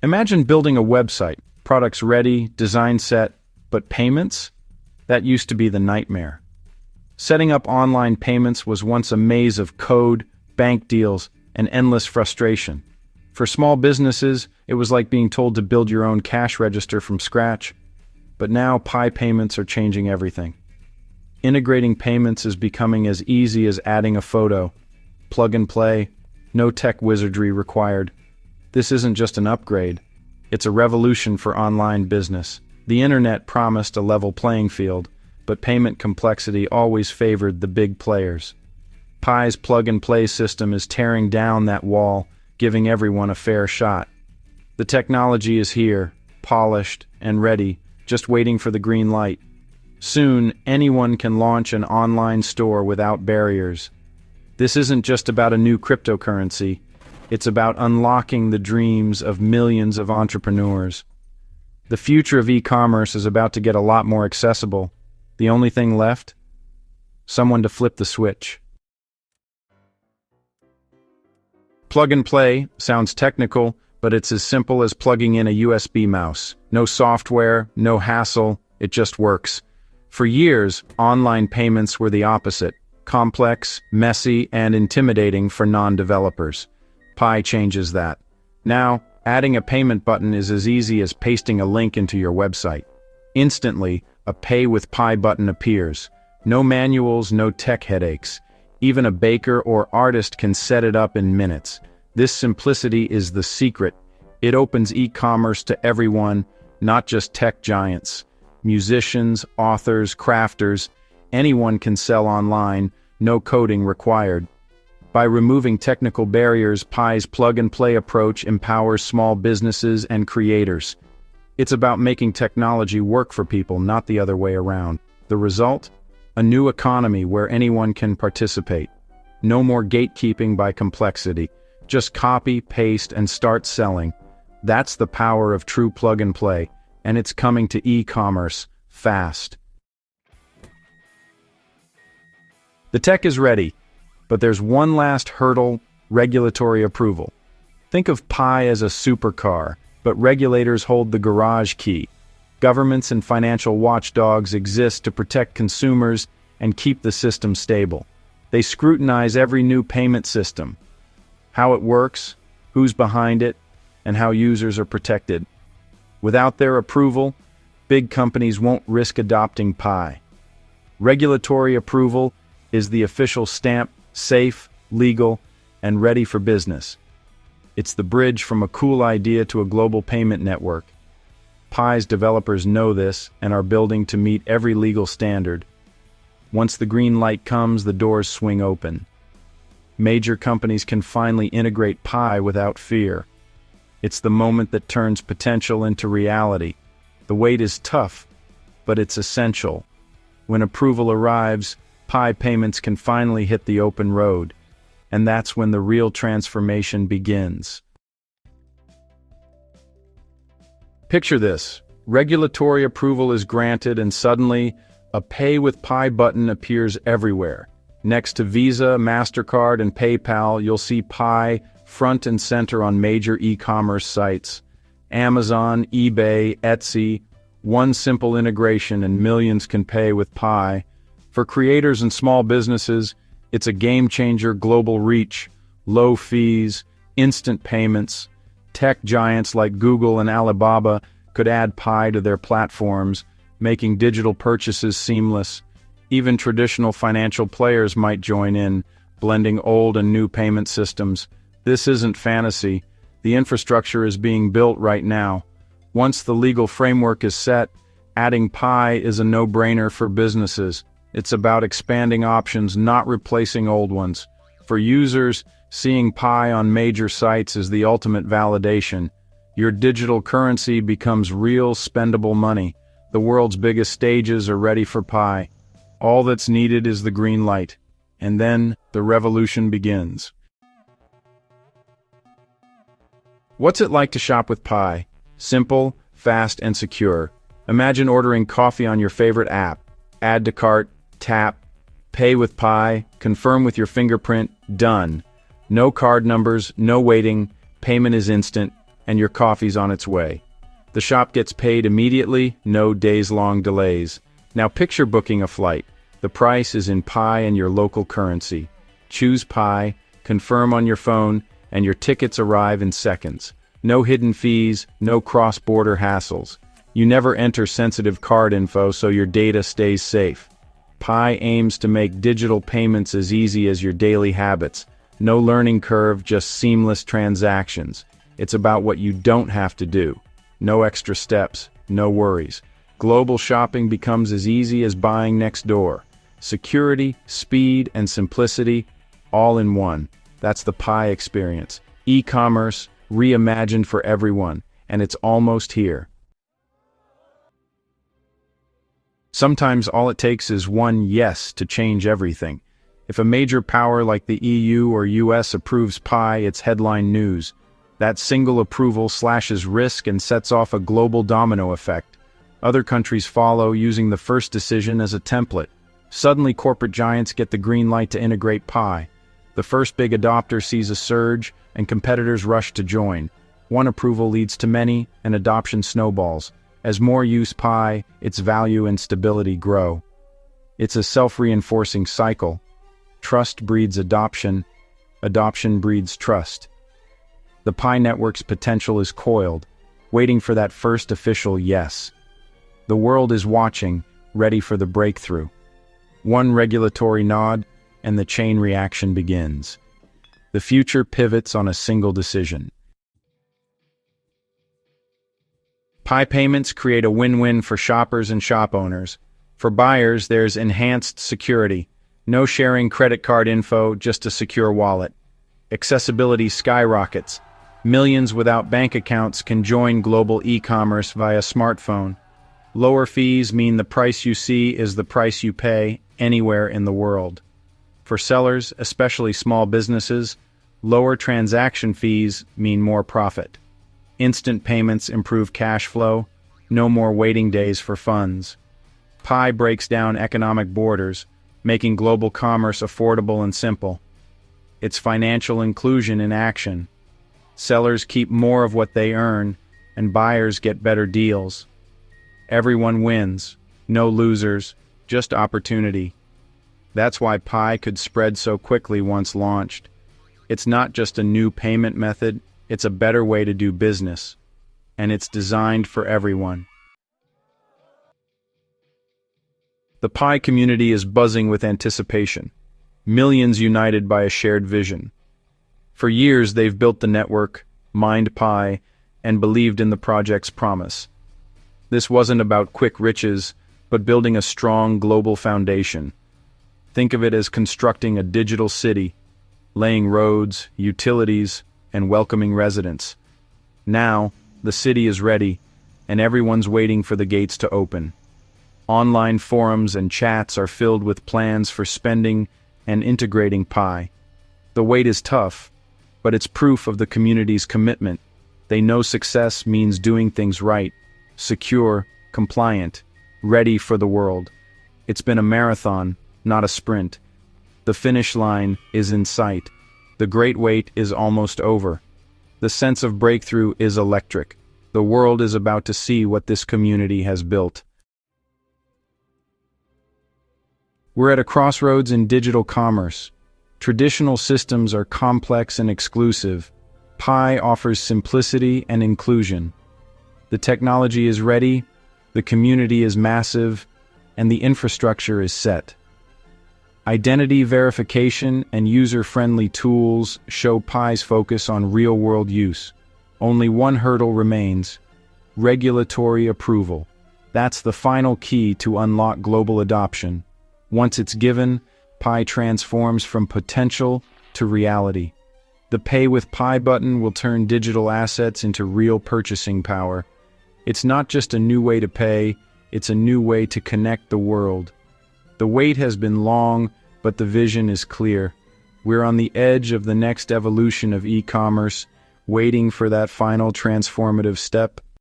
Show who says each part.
Speaker 1: Imagine building a website, products ready, design set, but payments? That used to be the nightmare. Setting up online payments was once a maze of code, bank deals, and endless frustration. For small businesses, it was like being told to build your own cash register from scratch. But now Pi payments are changing everything. Integrating payments is becoming as easy as adding a photo. Plug and play, no tech wizardry required. This isn't just an upgrade, it's a revolution for online business. The internet promised a level playing field, but payment complexity always favored the big players. Pi's plug-and-play system is tearing down that wall, giving everyone a fair shot. The technology is here, polished and ready, just waiting for the green light. Soon, anyone can launch an online store without barriers. This isn't just about a new cryptocurrency, it's about unlocking the dreams of millions of entrepreneurs. The future of e-commerce is about to get a lot more accessible. The only thing left? Someone to flip the switch. Plug and play sounds technical, but it's as simple as plugging in a USB mouse. No software, no hassle, it just works. For years, online payments were the opposite: complex, messy, and intimidating for non-developers. Pi changes that. Now, adding a payment button is as easy as pasting a link into your website. Instantly, a Pay with Pi button appears. No manuals, no tech headaches. Even a baker or artist can set it up in minutes. This simplicity is the secret. It opens e-commerce to everyone, not just tech giants. Musicians, authors, crafters, anyone can sell online, no coding required. By removing technical barriers, Pi's plug-and-play approach empowers small businesses and creators. It's about making technology work for people, not the other way around. The result? A new economy where anyone can participate. No more gatekeeping by complexity. Just copy, paste, and start selling. That's the power of true plug-and-play, and it's coming to e-commerce fast. The tech is ready, but there's one last hurdle: regulatory approval. Think of Pi as a supercar, but regulators hold the garage key. Governments and financial watchdogs exist to protect consumers and keep the system stable. They scrutinize every new payment system, how it works, who's behind it, and how users are protected. Without their approval, big companies won't risk adopting Pi. Regulatory approval is the official stamp: safe, legal, and ready for business. It's the bridge from a cool idea to a global payment network. Pi's developers know this and are building to meet every legal standard. Once the green light comes, the doors swing open. Major companies can finally integrate Pi without fear. It's the moment that turns potential into reality. The wait is tough, but it's essential. When approval arrives, Pi payments can finally hit the open road, and that's when the real transformation begins. Picture this: regulatory approval is granted, and suddenly, a Pay with Pi button appears everywhere. Next to Visa, MasterCard, and PayPal, you'll see Pi front and center on major e-commerce sites. Amazon, eBay, Etsy. One simple integration and millions can pay with Pi. For creators and small businesses, it's a game-changer: global reach, low fees, instant payments. Tech giants like Google and Alibaba could add Pi to their platforms, making digital purchases seamless. Even traditional financial players might join in, blending old and new payment systems. This isn't fantasy. The infrastructure is being built right now. Once the legal framework is set, adding Pi is a no-brainer for businesses. It's about expanding options, not replacing old ones. For users, seeing Pi on major sites is the ultimate validation. Your digital currency becomes real, spendable money. The world's biggest stages are ready for Pi. All that's needed is the green light. And then, the revolution begins. What's it like to shop with Pi? Simple, fast, and secure. Imagine ordering coffee on your favorite app. Add to cart, tap, pay with Pi, confirm with your fingerprint, done. No card numbers, no waiting, payment is instant. and your coffee's on its way. The shop gets paid immediately, no days-long delays. Now picture booking a flight. The price is in Pi and your local currency. Choose Pi, confirm on your phone, and your tickets arrive in seconds. No hidden fees, no cross-border hassles. You never enter sensitive card info, so your data stays safe. Pi aims to make digital payments as easy as your daily habits. No learning curve, just seamless transactions. It's about what you don't have to do. No extra steps, no worries. Global shopping becomes as easy as buying next door. Security, speed, and simplicity, all in one. That's the Pi experience. E-commerce, reimagined for everyone, and it's almost here. Sometimes all it takes is one yes to change everything. If a major power like the EU or US approves Pi, it's headline news. That single approval slashes risk and sets off a global domino effect. Other countries follow, using the first decision as a template. Suddenly, corporate giants get the green light to integrate Pi. The first big adopter sees a surge, and competitors rush to join. One approval leads to many, and adoption snowballs. As more use Pi, its value and stability grow. It's a self-reinforcing cycle. Trust breeds adoption. Adoption breeds trust. The Pi network's potential is coiled, waiting for that first official yes. The world is watching, ready for the breakthrough. One regulatory nod, and the chain reaction begins. The future pivots on a single decision. Pi payments create a win-win for shoppers and shop owners. For buyers, there's enhanced security. No sharing credit card info, just a secure wallet. Accessibility skyrockets. Millions without bank accounts can join global e-commerce via smartphone. Lower fees mean the price you see is the price you pay anywhere in the world. For sellers, especially small businesses, lower transaction fees mean more profit. Instant payments improve cash flow, no more waiting days for funds. Pi breaks down economic borders, making global commerce affordable and simple. It's financial inclusion in action. Sellers keep more of what they earn, and buyers get better deals. Everyone wins, no losers, just opportunity. That's why Pi could spread so quickly once launched. It's not just a new payment method, it's a better way to do business, and it's designed for everyone. The Pi community is buzzing with anticipation, millions united by a shared vision. For years, they've built the network, mined Pi, and believed in the project's promise. This wasn't about quick riches, but building a strong global foundation. Think of it as constructing a digital city, laying roads, utilities, and welcoming residents. Now, the city is ready, and everyone's waiting for the gates to open. Online forums and chats are filled with plans for spending and integrating Pi. The wait is tough, but it's proof of the community's commitment. They know success means doing things right, secure, compliant, ready for the world. It's been a marathon, not a sprint. The finish line is in sight. The great wait is almost over. The sense of breakthrough is electric. The world is about to see what this community has built. We're at a crossroads in digital commerce. Traditional systems are complex and exclusive. Pi offers simplicity and inclusion. The technology is ready, the community is massive, and the infrastructure is set. Identity verification and user-friendly tools show Pi's focus on real-world use. Only one hurdle remains: regulatory approval. That's the final key to unlock global adoption. Once it's given, Pi transforms from potential to reality. The Pay with Pi button will turn digital assets into real purchasing power. It's not just a new way to pay, it's a new way to connect the world. The wait has been long, but the vision is clear. We're on the edge of the next evolution of e-commerce, waiting for that final transformative step.